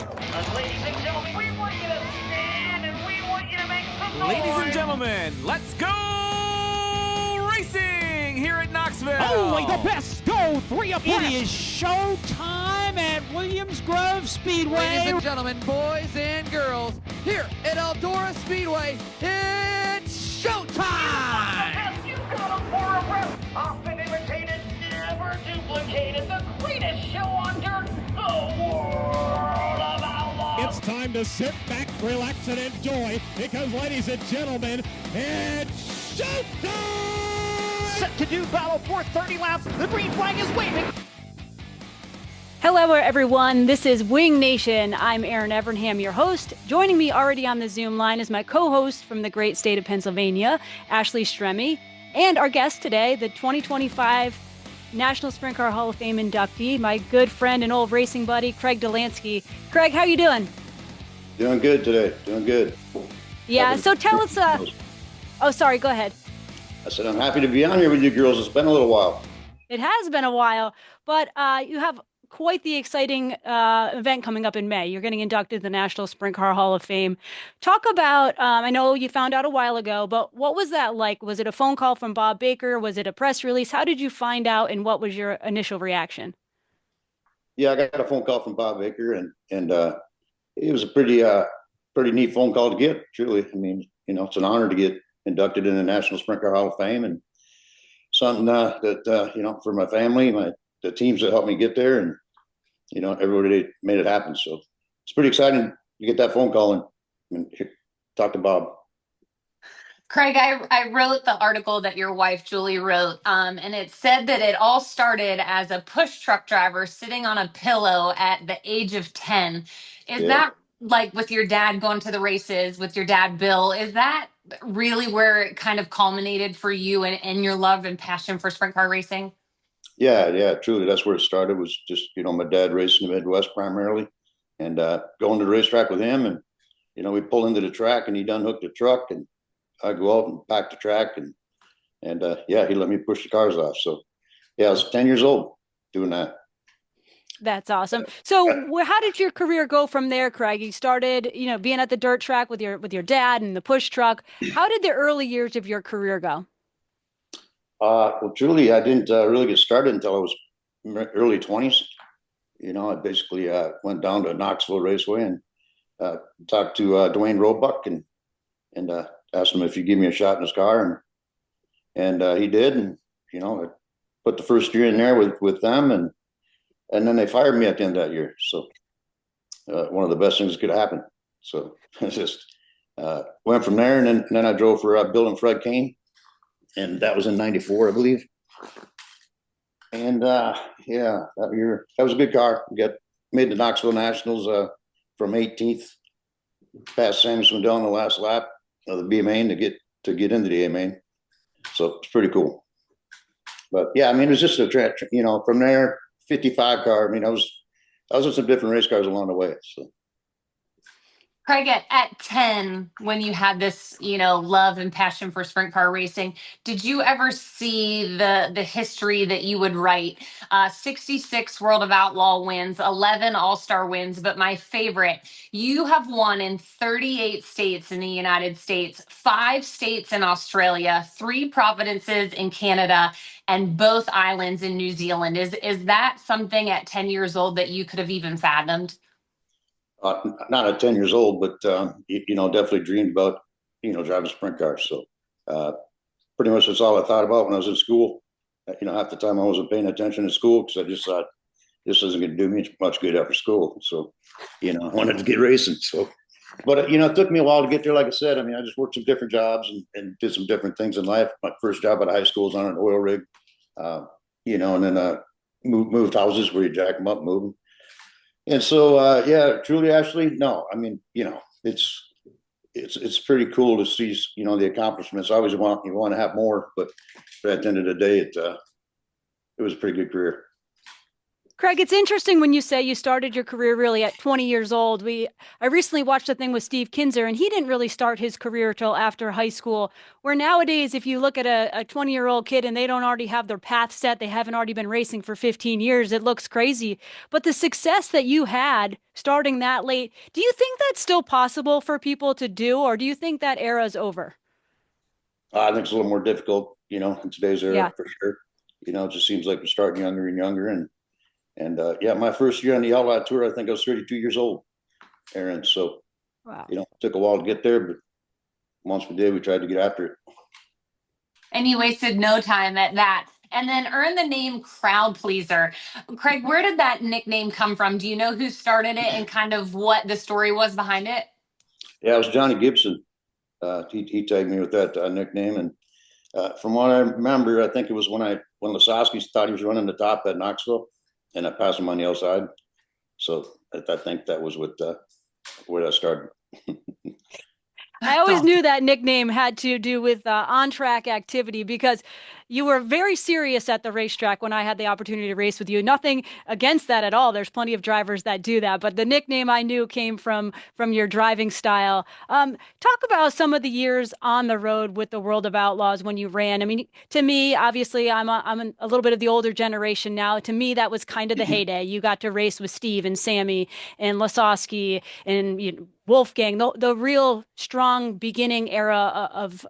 Ladies and gentlemen, we want you to stand and we want you to make some noise. Ladies and gentlemen, let's go racing here at Knoxville. Only the best go 3 abreast. It is show time at Williams Grove Speedway. Ladies and gentlemen, boys and girls, here at Eldora Speedway, it's showtime! You got them for a rep. Often imitated, never duplicated. The greatest show on dirt, the world of outlaws. It's time to sit back, relax, and enjoy because, ladies and gentlemen, it's showtime! Set to do battle for 30 laps. The green flag is waving. Hello, everyone. This is Wing Nation. I'm Erin Evernham, your host. Joining me already on the Zoom line is my co-host from the great state of Pennsylvania, Ashley Stremme, and our guest today, the 2025 National Sprint Car Hall of Fame inductee, my good friend and old racing buddy, Craig Dollansky. Craig, how you doing? Doing good today. Doing good. Yeah. So tell us. Oh, sorry. Go ahead. I said I'm happy to be on here with you girls. It's been a little while. It has been a while, but you have quite the exciting event coming up in May. You're getting inducted to the National Sprint Car Hall of Fame. Talk about, I know you found out a while ago, but what was that like? Was it a phone call from Bob Baker? Was it a press release? How did you find out, and what was your initial reaction? Yeah, I got a phone call from Bob Baker, and it was a pretty neat phone call to get. Truly, I mean, it's an honor to get inducted in the National Sprint Car Hall of Fame, and something that for my family, the teams that helped me get there, and everybody made it happen. So it's pretty exciting to get that phone call and talk to Bob. Craig, I wrote the article that your wife, Julie, wrote, and it said that it all started as a push truck driver sitting on a pillow at the age of 10. Is that like with your dad going to the races, with your dad, Bill? Is that really where it kind of culminated for you and your love and passion for sprint car racing? Yeah, truly. That's where it started, was just, my dad raced in the Midwest primarily, and going to the racetrack with him. And, we pull into the track and he done hooked the truck, and I go out and pack the track, and he let me push the cars off. So yeah, I was 10 years old doing that. That's awesome. So how did your career go from there, Craig? You started, being at the dirt track with your dad and the push truck. How did the early years of your career go? Well, truly, I didn't really get started until I was early 20s. I basically went down to Knoxville Raceway and talked to Dwayne Roebuck and asked him if he'd give me a shot in his car, and he did. And I put the first year in there with them, and then they fired me at the end of that year. So one of the best things that could happen. So I just went from there, and then I drove for Bill and Fred Kane. And that was in '94, I believe. And that year, that was a good car. We made the Knoxville Nationals from 18th, past Sammy Swindell in the last lap of the B main to get into the A main. So it's pretty cool. But yeah, I mean, it was just from there, 55 car. I mean, I was in some different race cars along the way. So. Craig, at 10, when you had this, love and passion for sprint car racing, did you ever see the history that you would write? 66 World of Outlaw wins, 11 All-Star wins, but my favorite, you have won in 38 states in the United States, 5 states in Australia, 3 provinces in Canada, and both islands in New Zealand. Is that something at 10 years old that you could have even fathomed? Not at 10 years old, but definitely dreamed about driving sprint cars. So pretty much that's all I thought about when I was in school. Half the time I wasn't paying attention in school because I just thought this isn't going to do me much good after school. So I wanted to get racing. So, but it took me a while to get there. Like I said, I mean, I just worked some different jobs and did some different things in life. My first job out of high school was on an oil rig, and then moved houses where you jack them up, move them. And so, truly, Ashley, no, I mean, it's pretty cool to see, the accomplishments. I always want to have more, but at the end of the day, it was a pretty good career. Craig, it's interesting when you say you started your career really at 20 years old. I recently watched a thing with Steve Kinzer, and he didn't really start his career till after high school. Where nowadays, if you look at a 20-year-old kid and they don't already have their path set, they haven't already been racing for 15 years, it looks crazy. But the success that you had starting that late, do you think that's still possible for people to do, or do you think that era's over? I think it's a little more difficult, in today's Yeah. era for sure. It just seems like we're starting younger and younger. And yeah, my first year on the Outlaw Tour, I think I was 32 years old, Erin. So, Wow. it took a while to get there, but once we did, we tried to get after it. And you wasted no time at that. And then earned the name Crowd Pleaser. Craig, where did that nickname come from? Do you know who started it and kind of what the story was behind it? Yeah, it was Johnny Gibson. He tagged me with that nickname. And from what I remember, I think it was when Lasowski thought he was running the top at Knoxville, and I passed him on the outside. So I think that was where that started. I always knew that nickname had to do with on-track activity because you were very serious at the racetrack when I had the opportunity to race with you. Nothing against that at all. There's plenty of drivers that do that, but the nickname I knew came from your driving style. Talk about some of the years on the road with the World of Outlaws when you ran. I mean, to me, obviously, I'm a little bit of the older generation now. To me, that was kind of the heyday. You got to race with Steve and Sammy and Lasowski and Wolfgang, the real strong beginning era of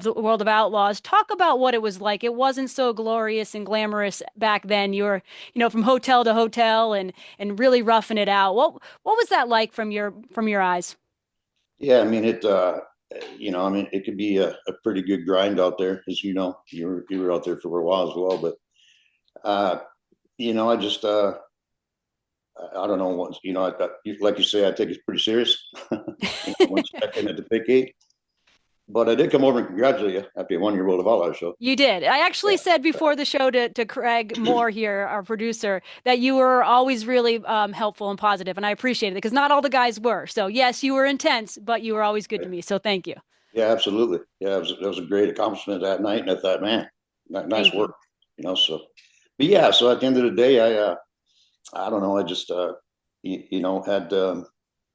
the World of Outlaws. Talk about what it was like. It wasn't so glorious and glamorous back then. You were, from hotel to hotel and really roughing it out. What was that like from your eyes? Yeah, I mean it could be a pretty good grind out there, as you were out there for a while as well. But I just I don't know what like you say, I take it pretty serious. One second at the pick gate. But I did come over and congratulate you after you won your World of Outlaws show. You did. I actually said before the show to Craig Moore here, our producer, that you were always really helpful and positive, and I appreciated it because not all the guys were. So yes, you were intense, but you were always good to me. So thank you. Yeah, absolutely. Yeah, it was a great accomplishment that night, and I thought, man, nice work. So, but yeah, so at the end of the day, I don't know, I just had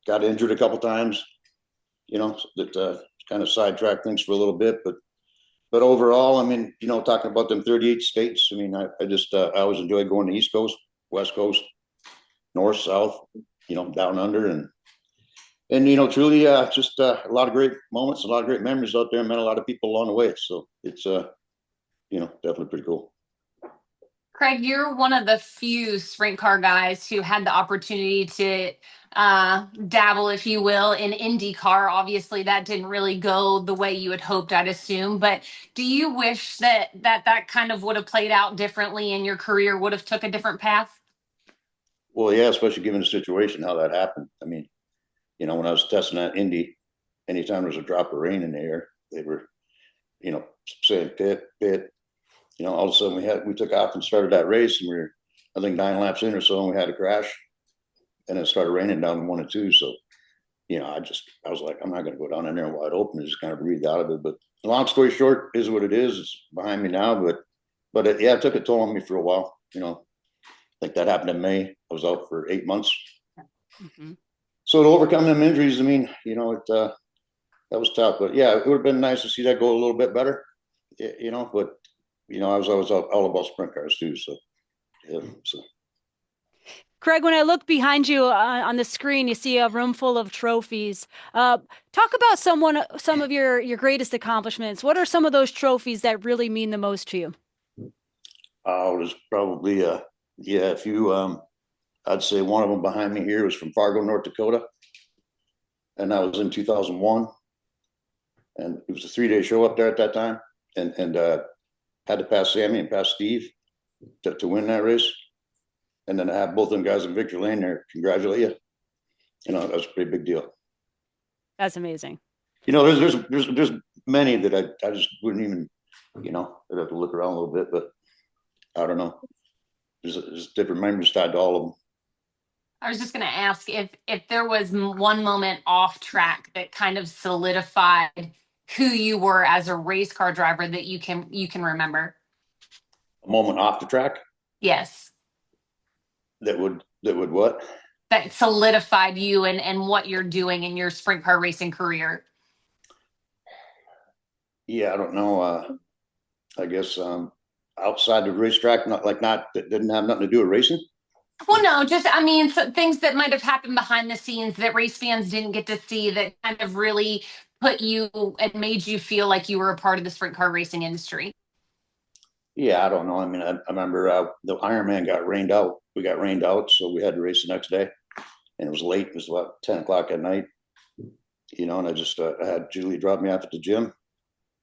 got injured a couple times, that kind of sidetracked things for a little bit, but overall, I mean, talking about them 38 states, I mean, I always enjoy going to East Coast, West Coast, North, South, down under, and truly, just a lot of great moments, a lot of great memories out there, and met a lot of people along the way. So it's definitely pretty cool. Craig, you're one of the few sprint car guys who had the opportunity to dabble, if you will, in IndyCar. Obviously, that didn't really go the way you had hoped, I'd assume. But do you wish that kind of would have played out differently and your career would have took a different path? Well, yeah, especially given the situation, how that happened. I mean, when I was testing that Indy, anytime there was a drop of rain in the air, they were, saying pit. All of a sudden we took off and started that race, and we were, I think, 9 laps in or so, and we had a crash, and it started raining down in 1 and 2. So, I was like, I'm not going to go down in there wide open and just kind of breathe out of it. But long story short, is what it is. It's behind me now, but it took a toll on me for a while. I think that happened in May. I was out for 8 months. Mm-hmm. So to overcome them injuries, I mean, that was tough. But yeah, it would have been nice to see that go a little bit better. But I was always all about sprint cars too. So, yeah. So. Craig, when I look behind you on the screen, you see a room full of trophies. Talk about some of your greatest accomplishments. What are some of those trophies that really mean the most to you? There's probably a few. I'd say one of them behind me here was from Fargo, North Dakota, and that was in 2001. And it was a 3-day show up there at that time, and had to pass Sammy and pass Steve to win that race. And then I have both of them guys in victory lane there congratulate you. That was a pretty big deal. That's amazing. There's many that I just wouldn't even, I'd have to look around a little bit, but I don't know. There's different memories tied to all of them. I was just going to ask if there was one moment off track that kind of solidified who you were as a race car driver that you can remember. A moment off the track? Yes. That would what? That solidified you and what you're doing in your sprint car racing career? Yeah, I don't know. I guess outside the racetrack, that didn't have nothing to do with racing. Well, no, just, I mean, things that might have happened behind the scenes that race fans didn't get to see that kind of really put you and made you feel like you were a part of the sprint car racing industry. Yeah, I don't know. I mean, I remember the Ironman got rained out. We got rained out, so we had to race the next day, and it was late. It was about 10 o'clock at night, and I just I had Julie drop me off at the gym.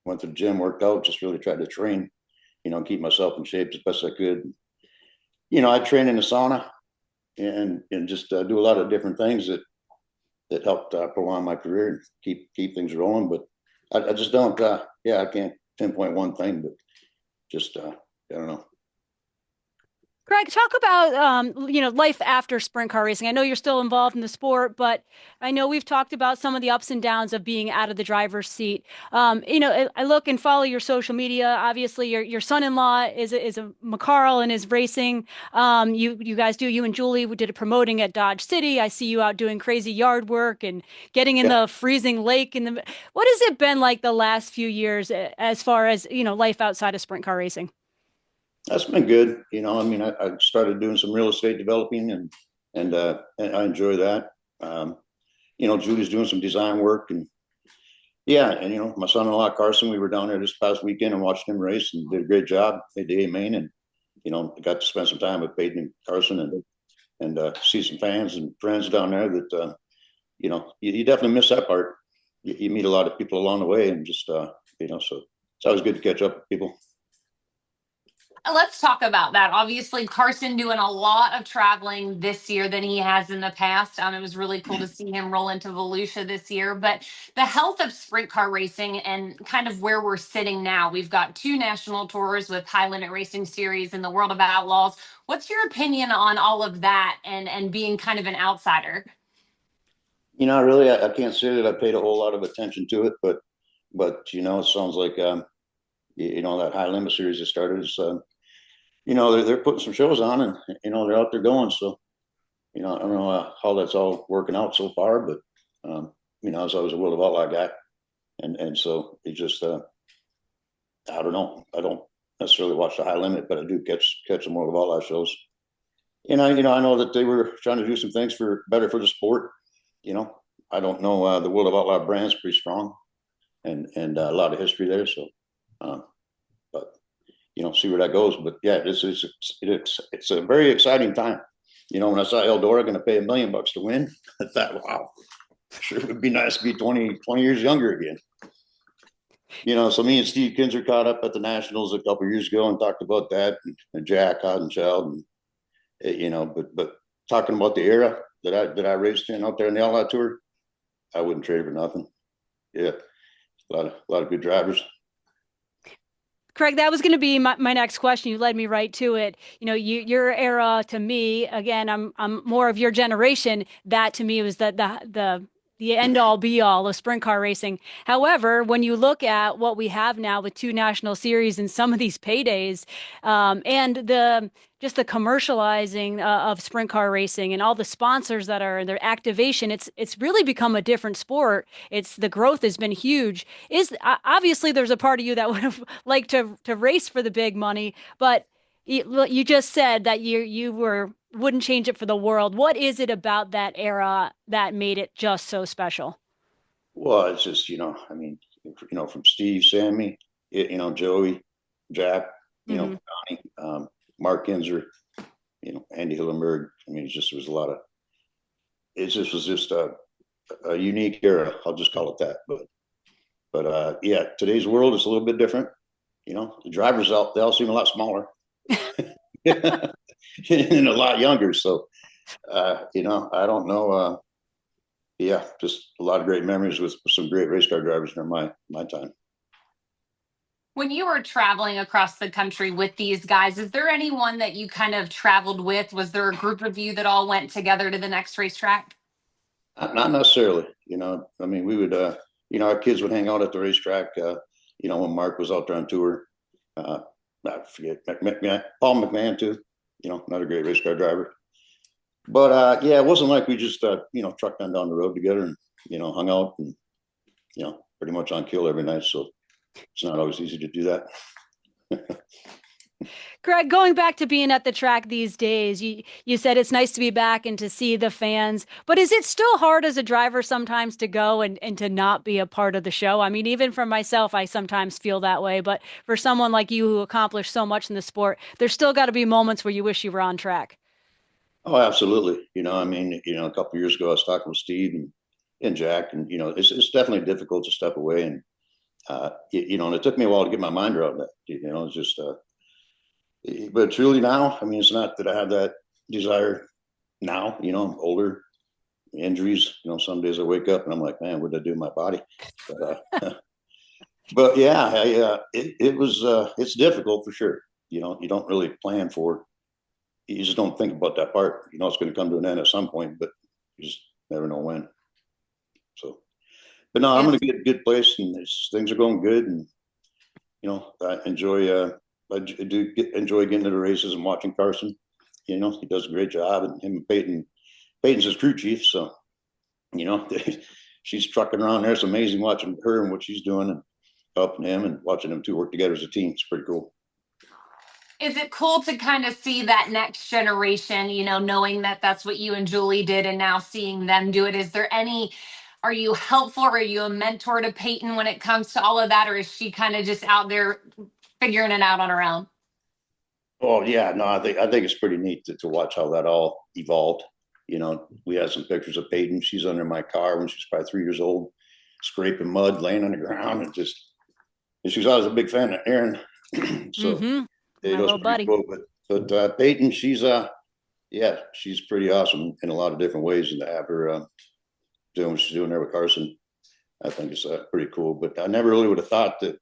Went to the gym, worked out, just really tried to train, keep myself in shape as best I could. I train in the sauna and just do a lot of different things that helped prolong my career and keep things rolling. But I just don't. I can't pinpoint one thing, but just I don't know. Craig, talk about life after sprint car racing. I know you're still involved in the sport, but I know we've talked about some of the ups and downs of being out of the driver's seat. I look and follow your social media. Obviously, your son-in-law is a McCarl and is racing. You and Julie did a promoting at Dodge City. I see you out doing crazy yard work and getting in the freezing lake. What has it been like the last few years as far as life outside of sprint car racing? That's been good. I mean, I started doing some real estate developing and I enjoy that. Julie's doing some design work and my son-in-law Carson, we were down there this past weekend and watched him race and did a great job. They did Maine and, I got to spend some time with Peyton and Carson and see some fans and friends down there that, you definitely miss that part. You meet a lot of people along the way and just, so it's always good to catch up with people. Let's talk about that. Obviously, Carson doing a lot of traveling this year than he has in the past. It was really cool to see him roll into Volusia this year. But the health of sprint car racing and kind of where we're sitting now, we've got 2 national tours with High Limit Racing Series and the World of Outlaws. What's your opinion on all of that and being kind of an outsider? Really, I can't say that I paid a whole lot of attention to it, but it sounds like that High Limit Series that started is. They're putting some shows on and, they're out there going. So, I don't know how that's all working out so far, but, I was always a World of Outlaw guy. And so it just, I don't know. I don't necessarily watch the High Limit, but I do catch some World of Outlaw shows. I know that they were trying to do some things better for the sport. I don't know. The World of Outlaw brand's pretty strong and a lot of history there. So, but see where that goes. But yeah, it's a very exciting time. When I saw Eldora going to pay $1 million to win, I thought, wow, sure would be nice to be 20 years younger again. So me and Steve Kinzer caught up at the Nationals a couple of years ago and talked about that and Jack Hoddenchild and but talking about the era that I raced in out there in the Outlaw Tour, I wouldn't trade it for nothing. Yeah, a lot of good drivers. Craig, that was going to be my next question. You led me right to it. Your era to me, again, I'm more of your generation. That to me was the end all be all of sprint car racing. However, when you look at what we have now with 2 national series and some of these paydays, and just the commercializing of sprint car racing and all the sponsors that are in their activation, it's really become a different sport. The growth has been huge. Obviously there's a part of you that would have liked to race for the big money, but you just said that you wouldn't change it for the world. What is it about that era that made it just so special? Well, it's just, from Steve, Sammy, Joey, Jack, Donnie, Mark Kinzer, Andy Hillenberg. It just was just a unique era. I'll just call it that. But yeah, today's world is a little bit different. The drivers they all seem a lot smaller and a lot younger. So, I don't know. Yeah, just a lot of great memories with some great race car drivers during my time. When you were traveling across the country with these guys, is there anyone that you kind of traveled with? Was there a group of you that all went together to the next racetrack? Not necessarily. We would, our kids would hang out at the racetrack. When Mark was out there on tour, I forget Paul McMahon too. Another great race car driver. But yeah, it wasn't like we just trucked on down the road together and hung out and pretty much on kill every night. So it's not always easy to do that. Greg, going back to being at the track these days, you said it's nice to be back and to see the fans, but is it still hard as a driver sometimes to go and to not be a part of the show? I mean, even for myself, I sometimes feel that way, but for someone like you who accomplished so much in the sport, there's still got to be moments where you wish you were on track. Oh, absolutely. I mean, a couple of years ago, I was talking with Steve and Jack, and it's definitely difficult to step away, and and it took me a while to get my mind around that. It's just, but truly now, I mean, it's not that I have that desire now. I'm older, injuries. Some days I wake up and I'm like, man, what did I do to my body? But yeah, it was it's difficult for sure. You don't really plan for it. You just don't think about that part. It's going to come to an end at some point, but you just never know when. So, but no, I'm in a good place, and things are going good, and I enjoy. I do enjoy getting to the races and watching Carson. He does a great job, and him and Peyton's his crew chief, so she's trucking around there. It's amazing watching her and what she's doing, and helping him, and watching them two work together as a team. It's pretty cool. Is it cool to kind of see that next generation, knowing that that's what you and Julie did and now seeing them do it? Are you helpful? Are you a mentor to Peyton when it comes to all of that? Or is she kind of just out there figuring it out on her own? Oh yeah, no, I think it's pretty neat to watch how that all evolved. We had some pictures of Peyton. She's under my car when she's probably 3 years old, scraping mud, laying on the ground, and she's always a big fan of Erin. So my little buddy. Cool. But Peyton, she's she's pretty awesome in a lot of different ways, and to have her doing what she's doing there with Carson, I think it's pretty cool. But I never really would have thought that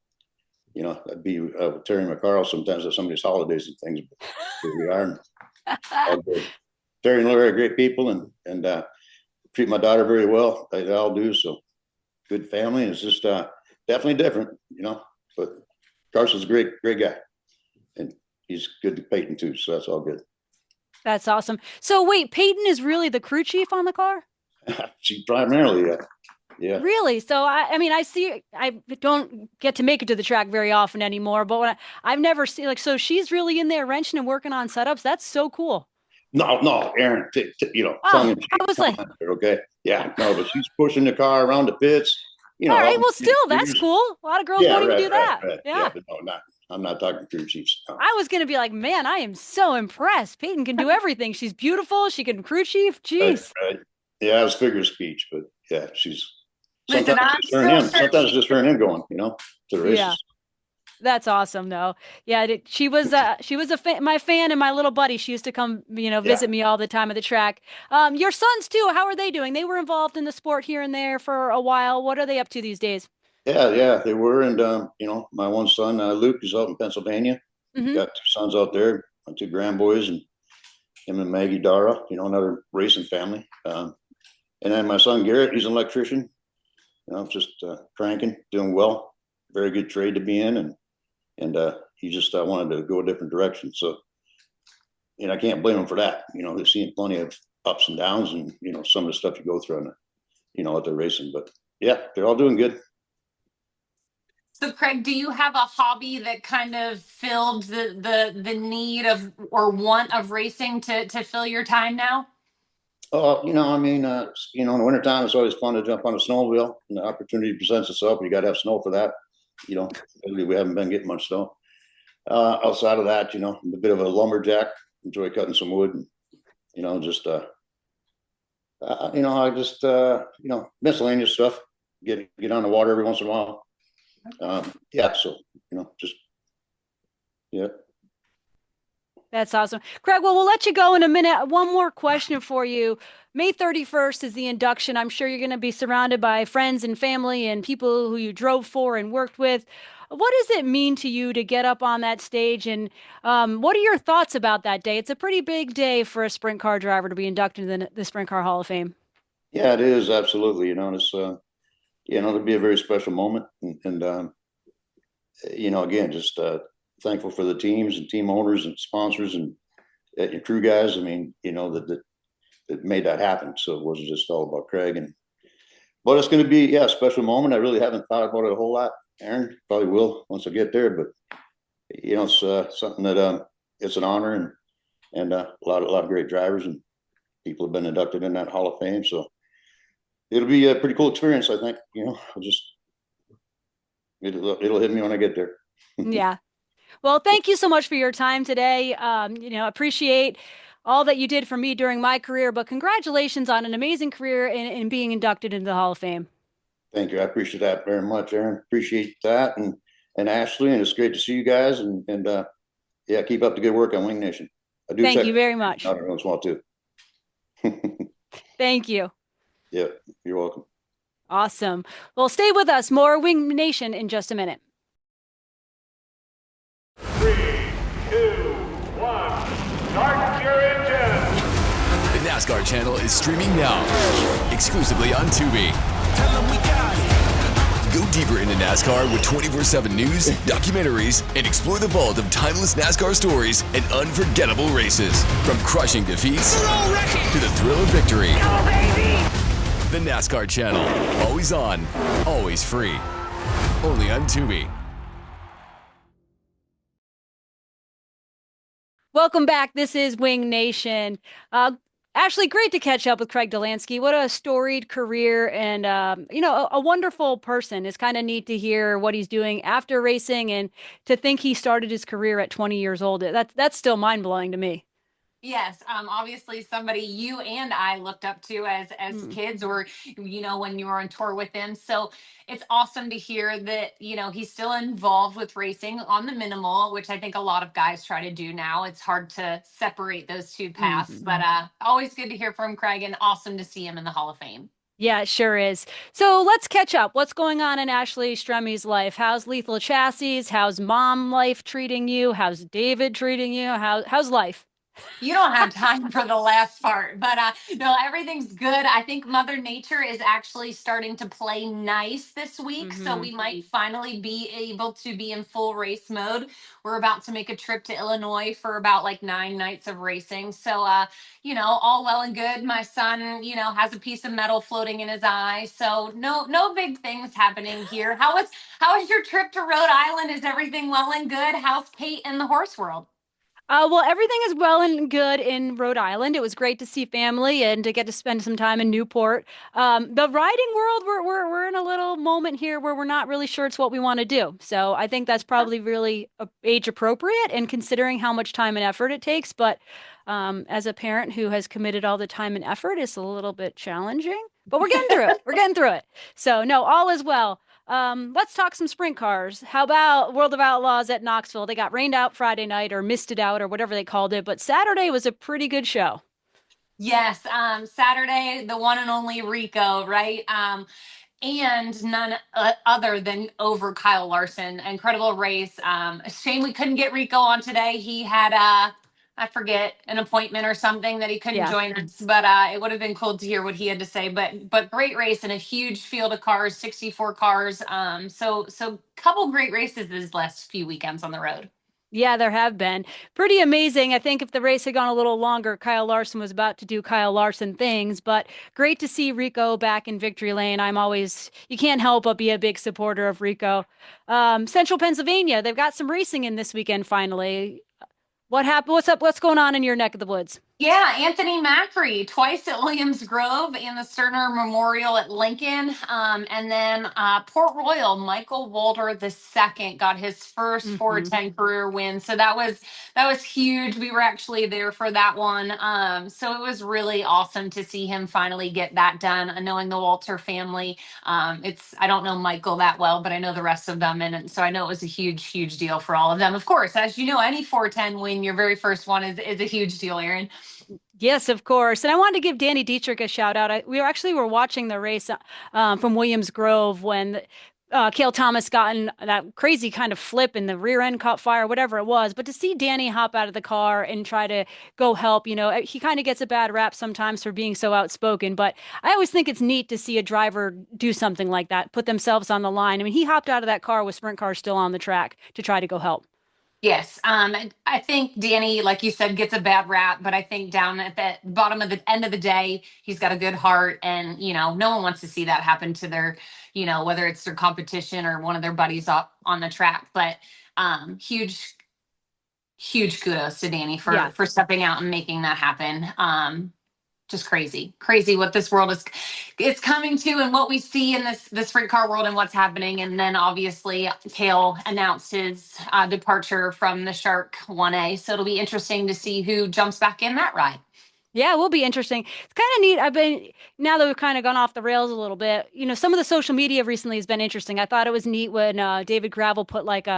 I'd be with Terry McCarl sometimes at somebody's holidays and things. But here we are. Terry and Larry are great people, and treat my daughter very well. They all do. So good family. And it's just definitely different, But Carson's a great guy, and he's good to Peyton too. So that's all good. That's awesome. So wait, Peyton is really the crew chief on the car? She primarily, yeah. Really? So I mean, I don't get to make it to the track very often anymore, but I've never seen so she's really in there wrenching and working on setups. That's so cool. No, Erin, I was like, okay, yeah, no, but she's pushing the car around the pits. All right, well, still, that's cool. A lot of girls won't even do that. Right. Yeah, but no, I'm not talking crew chiefs. No. I was gonna be like, man, I am so impressed. Peyton can do everything. She's beautiful. She can crew chief. Jeez. Right. Yeah, it was figure of speech, but yeah, she's Listen, sometimes it's just her and him going, to the races. Yeah. That's awesome, though. Yeah, she was my fan and my little buddy. She used to come, visit me all the time at the track. Your sons too. How are they doing? They were involved in the sport here and there for a while. What are they up to these days? Yeah, they were, and my one son Luke is out in Pennsylvania. Got two sons out there, my two grandboys, and him and Maggie Dara. Another racing family. And then my son Garrett, he's an electrician. Just cranking, doing well. Very good trade to be in, and he just wanted to go a different direction. So, and I can't blame him for that. They've seen plenty of ups and downs, and some of the stuff you go through, at the racing. But yeah, they're all doing good. So, Craig, do you have a hobby that kind of filled the need of or want of racing to fill your time now? In the wintertime, it's always fun to jump on a snowmobile, and the opportunity presents itself. You got to have snow for that. We haven't been getting much snow. Outside of that, I'm a bit of a lumberjack. Enjoy cutting some wood, and miscellaneous stuff. Get on the water every once in a while. Yeah. That's awesome. Craig, well, we'll let you go in a minute. One more question for you. May 31st is the induction. I'm sure you're going to be surrounded by friends and family and people who you drove for and worked with. What does it mean to you to get up on that stage? And what are your thoughts about that day? It's a pretty big day for a sprint car driver to be inducted in the Sprint Car Hall of Fame. Yeah, it is. Absolutely. It's, it'll be a very special moment. And again, just thankful for the teams and team owners and sponsors and your crew guys. I mean, that that made that happen. So it wasn't just all about Craig. But it's going to be, a special moment. I really haven't thought about it a whole lot. Erin probably will once I get there, but it's something that it's an honor, and a lot of great drivers and people have been inducted in that Hall of Fame. So it'll be a pretty cool experience, I think. It'll hit me when I get there. Yeah. Well, thank you so much for your time today. Appreciate all that you did for me during my career, but congratulations on an amazing career in being inducted into the Hall of Fame. Thank you. I appreciate that very much, Erin. Appreciate that. And Ashley, and it's great to see you guys. And keep up the good work on Wing Nation. I do. Thank you very much. Not everyone's want to. Thank you. Yeah, you're welcome. Awesome. Well, stay with us. More Wing Nation in just a minute. 3, 2, 1. Start your engine. The NASCAR channel is streaming now, exclusively on Tubi. Go deeper into NASCAR with 24/7 news, documentaries, and explore the vault of timeless NASCAR stories and unforgettable races. From crushing defeats to the thrill of victory. Go, baby! The NASCAR channel, always on, always free. Only on Tubi. Welcome back. This is Wing Nation. Ashley, great to catch up with Craig Dollansky. What a storied career and, a wonderful person. It's kind of neat to hear what he's doing after racing and to think he started his career at 20 years old. That's still mind blowing to me. Yes, obviously somebody you and I looked up to as kids, or when you were on tour with them. So it's awesome to hear that he's still involved with racing on the minimal, which I think a lot of guys try to do now. It's hard to separate those two paths, but always good to hear from Craig, and awesome to see him in the Hall of Fame. Yeah, it sure is. So let's catch up. What's going on in Ashley Stremme's life? How's Lethal Chassis? How's mom life treating you? How's David treating you? How's life? You don't have time for the last part, but no, everything's good. I think Mother Nature is actually starting to play nice this week, so we might finally be able to be in full race mode. We're about to make a trip to Illinois for about 9 nights of racing. So, all well and good. My son, has a piece of metal floating in his eye. So no big things happening here. How was your trip to Rhode Island? Is everything well and good? How's Kate in the horse world? Well, everything is well and good in Rhode Island. It was great to see family and to get to spend some time in Newport. The riding world, we're in a little moment here where we're not really sure it's what we want to do. So I think that's probably really age appropriate and considering how much time and effort it takes. But as a parent who has committed all the time and effort, it's a little bit challenging. But we're getting through it. We're getting through it. So no, all is well. Let's talk some sprint cars. How about World of Outlaws at Knoxville? They got rained out Friday night or missed it out or whatever they called it, but Saturday was a pretty good show. Yes, Saturday, the one and only Rico, right? And none other than over Kyle Larson. Incredible race. Shame we couldn't get Rico on today. He had I forget, an appointment or something that he couldn't join us, but it would have been cool to hear what he had to say. But great race and a huge field of cars, 64 cars. So couple great races these last few weekends on the road. Yeah, there have been. Pretty amazing. I think if the race had gone a little longer, Kyle Larson was about to do Kyle Larson things, but great to see Rico back in victory lane. You can't help but be a big supporter of Rico. Central Pennsylvania, they've got some racing in this weekend finally. What happened? What's up? What's going on in your neck of the woods? Yeah, Anthony Macri, twice at Williams Grove and the Sterner Memorial at Lincoln. And then Port Royal, Michael Walter II got his first 410 career win. So that was huge. We were actually there for that one. So it was really awesome to see him finally get that done. Knowing the Walter family, I don't know Michael that well, but I know the rest of them. And so I know it was a huge, huge deal for all of them. Of course, as you know, any 410 win, your very first one is a huge deal, Erin. Yes, of course. And I wanted to give Danny Dietrich a shout out. We were watching the race from Williams Grove when Cale Thomas got in that crazy kind of flip and the rear end caught fire, whatever it was. But to see Danny hop out of the car and try to go help, he kind of gets a bad rap sometimes for being so outspoken. But I always think it's neat to see a driver do something like that, put themselves on the line. I mean, he hopped out of that car with sprint cars still on the track to try to go help. Yes. I think Danny, like you said, gets a bad rap, but I think down at the bottom of the end of the day, he's got a good heart. And, no one wants to see that happen to their, whether it's their competition or one of their buddies up on the track. But huge, huge kudos to Danny Yeah. for stepping out and making that happen. Just crazy what this world is coming to, and what we see in this sprint car world and what's happening. And then obviously Cale announced his departure from the Shark 1A, so it'll be interesting to see who jumps back in that ride. Yeah, it will be interesting. It's kind of neat. Now that we've kind of gone off the rails a little bit, some of the social media recently has been interesting. I thought it was neat when David Gravel put like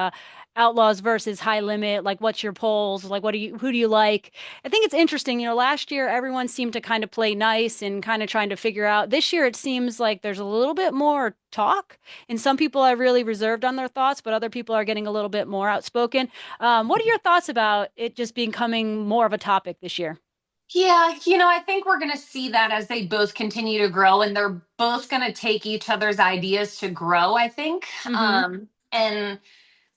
Outlaws versus High Limit, like what's your polls? Like who do you like? I think it's interesting. Last year everyone seemed to kind of play nice and kind of trying to figure out. This year it seems like there's a little bit more talk, and some people are really reserved on their thoughts, but other people are getting a little bit more outspoken. What are your thoughts about it just becoming more of a topic this year? Yeah, I think we're going to see that as they both continue to grow, and they're both going to take each other's ideas to grow, I think. Hmm. And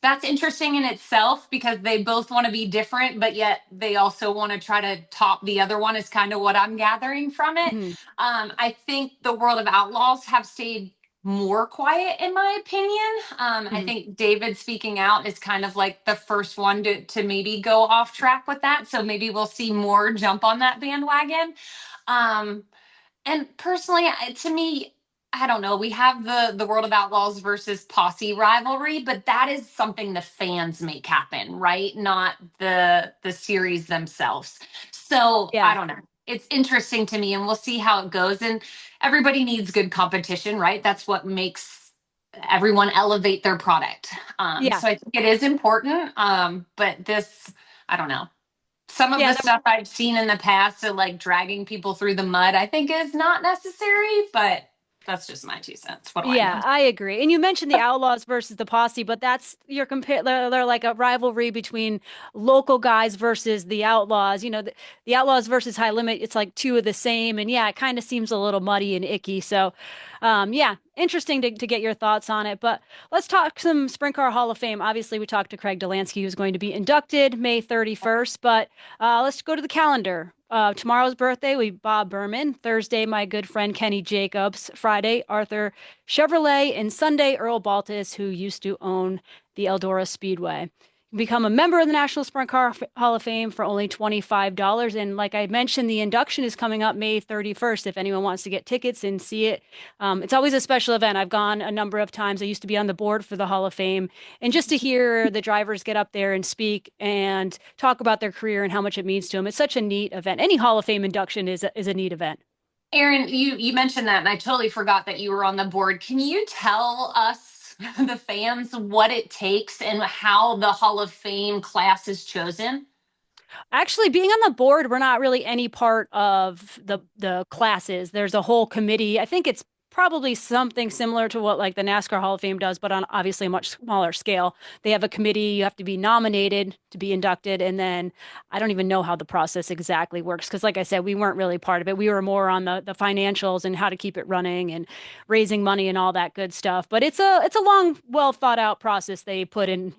that's interesting in itself because they both want to be different, but yet they also want to try to top the other one, is kind of what I'm gathering from it. Hmm. I think the World of Outlaws have stayed more quiet, in my opinion. I Hmm. think David speaking out is kind of like the first one to maybe go off track with that. So maybe we'll see more jump on that bandwagon. Um, and personally, to me, I don't know. We have the World of Outlaws versus Posse rivalry, but that is something the fans make happen, right? Not the series themselves. So I Yeah. don't know. It's interesting to me, and we'll see how it goes. And everybody needs good competition, right? That's what makes everyone elevate their product. Yeah. So I think it is important. But this, I don't know, some of Yeah. the stuff I've seen in the past of like dragging people through the mud, I think is not necessary, but that's just my 2 cents. What do I Yeah, know? I agree. And you mentioned the Outlaws versus the Posse, but that's you're compare they're like a rivalry between local guys versus the Outlaws. The Outlaws versus High Limit, it's like two of the same. And yeah, it kind of seems a little muddy and icky. So, yeah, interesting to get your thoughts on it. But let's talk some Sprint Car Hall of Fame. Obviously, we talked to Craig Dollansky, who's going to be inducted May 31st. But let's go to the calendar. Tomorrow's birthday, we Bob Berman. Thursday, my good friend Kenny Jacobs. Friday, Arthur Chevrolet, and Sunday, Earl Baltus, who used to own the Eldora Speedway. You become a member of the National Sprint Car Hall of Fame for only $25. And like I mentioned, the induction is coming up May 31st if anyone wants to get tickets and see it. It's always a special event. I've gone a number of times. I used to be on the board for the Hall of Fame. And just to hear the drivers get up there and speak and talk about their career and how much it means to them, it's such a neat event. Any Hall of Fame induction is a neat event. Erin, you mentioned that, and I totally forgot that you were on the board. Can you tell us, the fans, what it takes and how the Hall of Fame class is chosen? Actually, being on the board, we're not really any part of the classes. There's a whole committee. I think it's probably something similar to what like the NASCAR Hall of Fame does, but on obviously a much smaller scale. They have a committee. You have to be nominated to be inducted, and then I don't even know how the process exactly works because, like I said, we weren't really part of it. We were more on the financials and how to keep it running and raising money and all that good stuff. But it's a long, well thought out process they put in,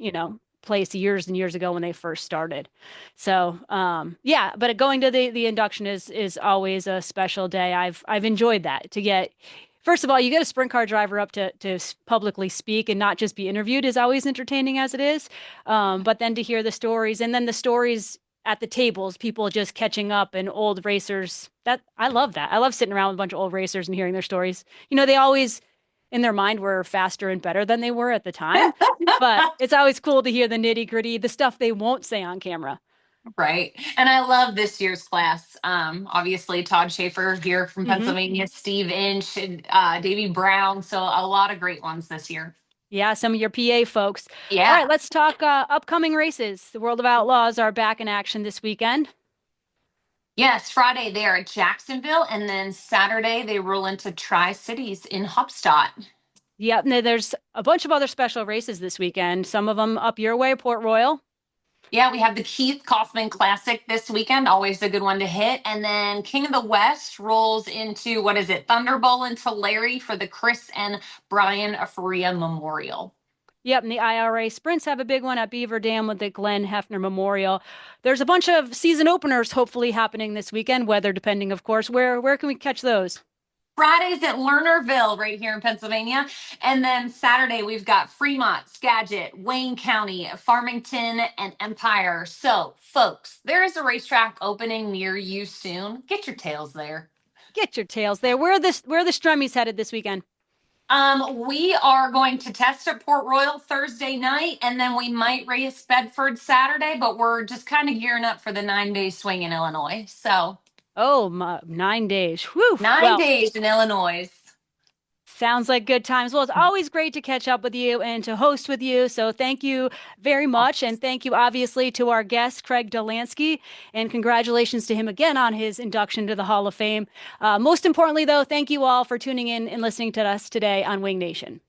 place years and years ago when they first started. So yeah, but going to the induction is always a special day. I've enjoyed that to get. First of all, you get a sprint car driver up to publicly speak and not just be interviewed is always entertaining as it is. But then to hear the stories and then the stories at the tables, people just catching up and old racers. That I love that. I love sitting around with a bunch of old racers and hearing their stories. They always in their mind were faster and better than they were at the time. But it's always cool to hear the nitty gritty, the stuff they won't say on camera. Right. And I love this year's class. Obviously, Todd Schaefer here from Hmm. Pennsylvania, Steve Inch, and Davey Brown. So a lot of great ones this year. Yeah, some of your PA folks. All right, Yeah. let's talk upcoming races. The World of Outlaws are back in action this weekend. Yes, Friday they are at Jacksonville, and then Saturday they roll into Tri Cities in Hopstadt. Yep, and then there's a bunch of other special races this weekend. Some of them up your way, Port Royal. Yeah, we have the Keith Kaufman Classic this weekend, always a good one to hit. And then King of the West rolls into, what is it, Thunderbolt into Larry for the Chris and Brian Faria Memorial. Yep, and the IRA sprints have a big one at Beaver Dam with the Glenn Hefner Memorial. There's a bunch of season openers hopefully happening this weekend, weather depending, of course. Where can we catch those? Fridays at Lernerville, right here in Pennsylvania. And then Saturday, we've got Fremont, Skagit, Wayne County, Farmington, and Empire. So, folks, there is a racetrack opening near you soon. Get your tails there. Get your tails there. Where are the Stremmies headed this weekend? We are going to test at Port Royal Thursday night, and then we might race Bedford Saturday, but we're just kind of gearing up for the 9-day swing in Illinois. So, Oh, 9 days. Whew. 9 days in Illinois. Sounds like good times. Well, it's always great to catch up with you and to host with you. So thank you very much. And thank you, obviously, to our guest, Craig Dollansky. And congratulations to him again on his induction to the Hall of Fame. Most importantly, though, thank you all for tuning in and listening to us today on Wing Nation.